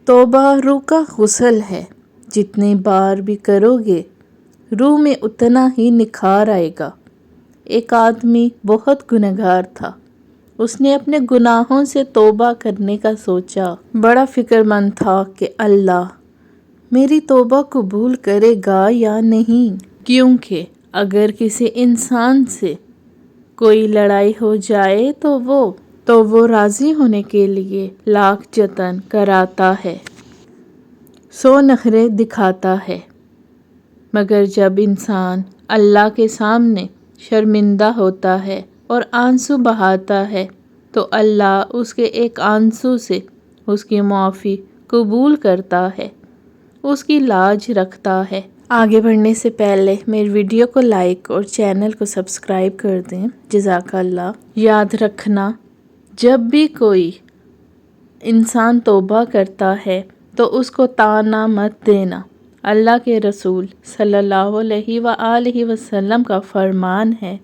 توبہ روح کا غسل ہے، جتنی بار بھی کرو گے روح میں اتنا ہی نکھار آئے گا۔ ایک آدمی بہت گنہگار تھا، اس نے اپنے گناہوں سے توبہ کرنے کا سوچا۔ بڑا فکر مند تھا کہ اللہ میری توبہ قبول کرے گا یا نہیں، کیونکہ اگر کسی انسان سے کوئی لڑائی ہو جائے تو وہ راضی ہونے کے لیے لاکھ جتن کراتا ہے، 100 نخرے دکھاتا ہے، مگر جب انسان اللہ کے سامنے شرمندہ ہوتا ہے اور آنسو بہاتا ہے تو اللہ اس کے ایک آنسو سے اس کی معافی قبول کرتا ہے، اس کی لاج رکھتا ہے۔ آگے بڑھنے سے پہلے میری ویڈیو کو لائک اور چینل کو سبسکرائب کر دیں، جزاک اللہ۔ یاد رکھنا، جب بھی کوئی انسان توبہ کرتا ہے تو اس کو طعنہ مت دینا۔ اللہ کے رسول صلی اللہ علیہ وآلہ وسلم کا فرمان ہے،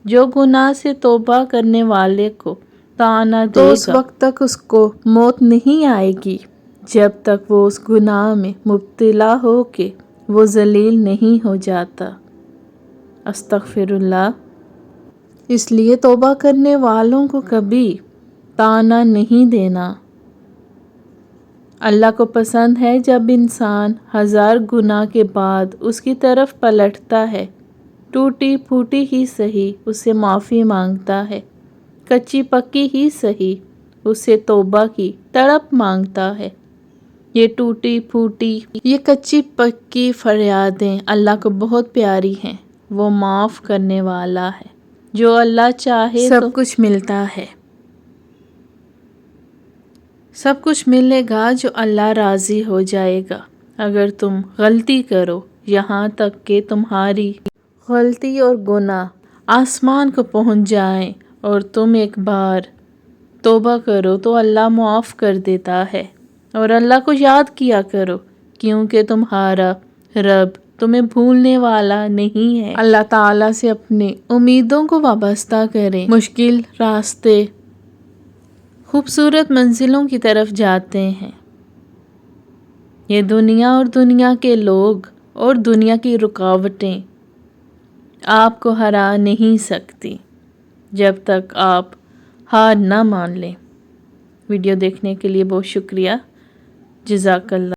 جو گناہ سے توبہ کرنے والے کو طعنہ دے گا تو اس وقت تک اس کو موت نہیں آئے گی جب تک وہ اس گناہ میں مبتلا ہو کے وہ ذلیل نہیں ہو جاتا۔ استغفر اللہ۔ اس لیے توبہ کرنے والوں کو کبھی طعنہ نہیں دینا۔ اللہ کو پسند ہے جب انسان 1000 گناہ کے بعد اس کی طرف پلٹتا ہے، ٹوٹی پھوٹی ہی سہی اس سے معافی مانگتا ہے، کچی پکی ہی سہی اس سے توبہ کی تڑپ مانگتا ہے۔ یہ ٹوٹی پھوٹی، یہ کچی پکی فریادیں اللہ کو بہت پیاری ہیں۔ وہ معاف کرنے والا ہے، جو اللہ چاہے سب کچھ ملتا ہے۔ سب کچھ ملے گا جو اللہ راضی ہو جائے گا۔ اگر تم غلطی کرو، یہاں تک کہ تمہاری غلطی اور گناہ آسمان کو پہنچ جائیں اور تم ایک بار توبہ کرو تو اللہ معاف کر دیتا ہے۔ اور اللہ کو یاد کیا کرو، کیونکہ تمہارا رب تمہیں بھولنے والا نہیں ہے۔ اللہ تعالیٰ سے اپنی امیدوں کو وابستہ کریں۔ مشکل راستے خوبصورت منزلوں کی طرف جاتے ہیں۔ یہ دنیا اور دنیا کے لوگ اور دنیا کی رکاوٹیں آپ کو ہرا نہیں سکتی جب تک آپ ہار نہ مان لیں۔ ویڈیو دیکھنے کے لیے بہت شکریہ، جزاک اللہ۔